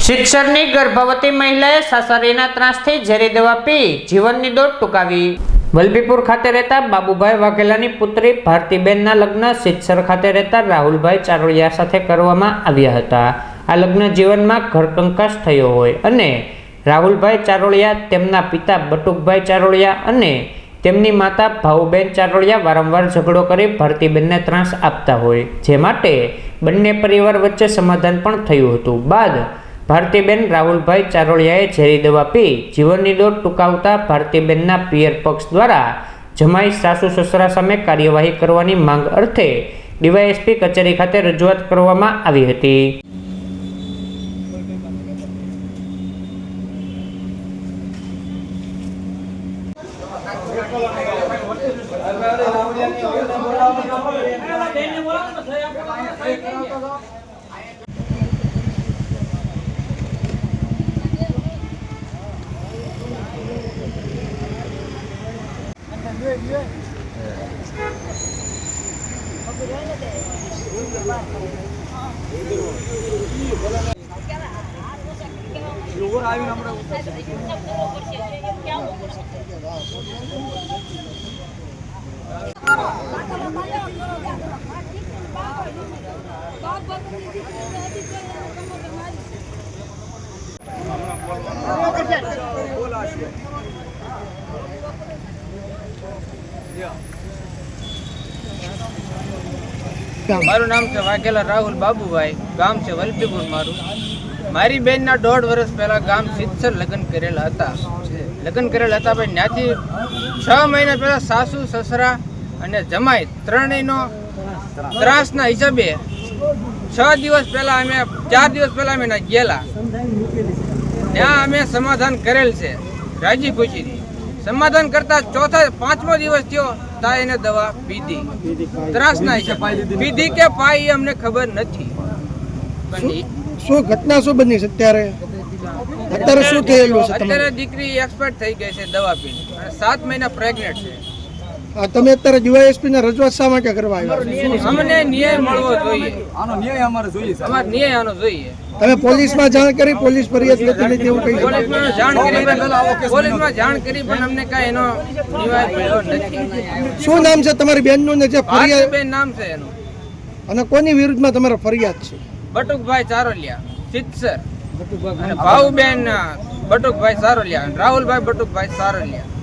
સિત્સરની ગર્ભવતી મહિલાએ સાસરીના ત્રાસથી ઝેરી દવા પી જીવનની દોટ ટૂંકાવી। વલભીપુર ખાતે રહેતા બાબુભાઈ વાઘેલાની પુત્રી ભારતીબેનના લગ્ન સિત્સર ખાતે રહેતા રાહુલભાઈ ચારોળિયા સાથે કરવામાં આવ્યા હતા। આ લગ્ન જીવનમાં ઘરકંકાસ થયો હોય અને રાહુલભાઈ ચારોળિયા, તેમના પિતા બટુકભાઈ ચારોળિયા અને તેમની માતા ભાઉબેન ચારોળિયા વારંવાર ઝઘડો કરી ભારતીબેનને ત્રાસ આપતા હોય, જે માટે બંને પરિવાર વચ્ચે સમાધાન પણ થયું હતું। બાદ ભારતીબેન રાહુલભાઈ ચારોળિયાએ ઝેરી દવા પી જીવનની દોટ ટૂંકાવતા ભારતીબેનના પિયર પક્ષ દ્વારા જમાઈ સાસુ સસરા સામે કાર્યવાહી કરવાની માંગ અર્થે ડીવાયએસપી કચેરી ખાતે રજૂઆત કરવામાં આવી હતી। મારું નામ છે વાઘેલા રાહુલ બાબુભાઈ, ગામ છે વલભીપુર। મારી બેનના 1.5 વર્ષ પહેલા ગામ સિત્સર લગ્ન કરેલા હતા ભાઈ। ત્યાંથી 6 મહિના પહેલા સાસુ સસરા અને જમાઈ ત્રણેયનો ત્રાસના હિસાબે 4 દિવસ પહેલા અમે ગયેલા। ત્યાં અમે સમાધાન કરેલ છે રાજી ખુશીથી। સમાધાન કરતા 5મો દિવસ થયો તા એને દવા પીધી, ત્રાસના હિસાબે પીધી કે પાઈ અમને ખબર નથી। શું ઘટના શું બની છે અત્યારે શું થયેલું છે? અત્યારે દીકરી એક્સપર્ટ થઈ ગઈ છે દવા પીને અને 7 મહિના પ્રેગ્નેન્ટ છે। તમે અત્યારે ડીવાયએસપી ને રજૂઆત શા માટે કરવા આવ્યા? અમને ન્યાય મળવો જોઈએ, આનો ન્યાય જોઈએ। તમે પોલીસમાં જાણ કરી? પોલીસ ફરિયાદ લેતી નથી એવું કહી? પોલીસમાં જાણ કરી પણ અમને કાંઈ એનો નિવાય મળ્યો નથી। શું નામ છે તમારી બેનનું ને જે ફરિયાદ? બેન નામ છે એનું। અને કોની વિરુદ્ધમાં તમારો ફરિયાદ છે? બટુકભાઈ ચારોલિયા સિત્સર અને ભાઉબેન બટુકભાઈ ચારોલિયા, રાહુલભાઈ બટુકભાઈ ચારોલિયા।